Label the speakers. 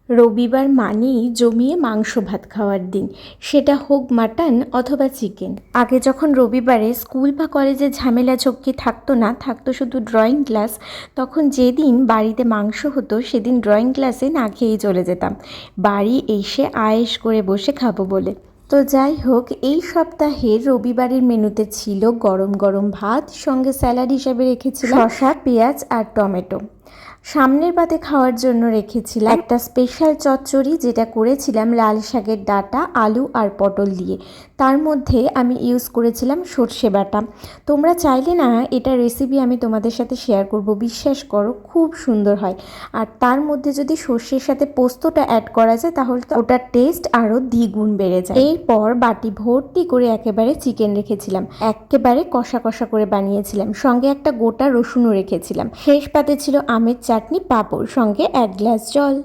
Speaker 1: রবিবার মানেই জমিয়ে মাংস ভাত খাওয়ার দিন, সেটা হোক মাটন অথবা চিকেন। আগে যখন রবিবারে স্কুল বা কলেজে ঝামেলা ঝক্কি থাকতো না, থাকতো শুধু ড্রয়িং ক্লাস, তখন যেদিন বাড়িতে মাংস হতো সেদিন ড্রয়িং ক্লাসে না খেয়েই চলে যেতাম, বাড়ি এসে আয়েশ করে বসে খাবো বলে। তো যাই হোক, এই সপ্তাহের রবিবারের মেনুতে ছিল গরম গরম ভাত, সঙ্গে স্যালাড হিসাবে রেখেছিলাম শসা, পেঁয়াজ আর টমেটো। সামনের পাতে খাওয়ার জন্য রেখেছিলাম একটা স্পেশাল চচ্চড়ি, যেটা করেছিলাম লাল শাকের ডাঁটা, আলু আর পটল দিয়ে। তার মধ্যে আমি ইউজ করেছিলাম সর্ষে বাটা। তোমরা চাইলে না এটা রেসিপি আমি তোমাদের সাথে শেয়ার করব, বিশ্বাস করো খুব সুন্দর হয়। আর তার মধ্যে যদি সর্ষের সাথে পোস্তটা অ্যাড করা যায় তাহলে তো ওটার টেস্ট আরও দ্বিগুণ বেড়ে যায়। এরপর বাটি ভর্তি করে একেবারে চিকেন রেখেছিলাম, একেবারে কষা কষা করে বানিয়েছিলাম, সঙ্গে একটা গোটা রসুনও রেখেছিলাম। শেষ পাতে ছিল আমের চাটনি, পাঁপড়, সঙ্গে 1 গ্লাস জল।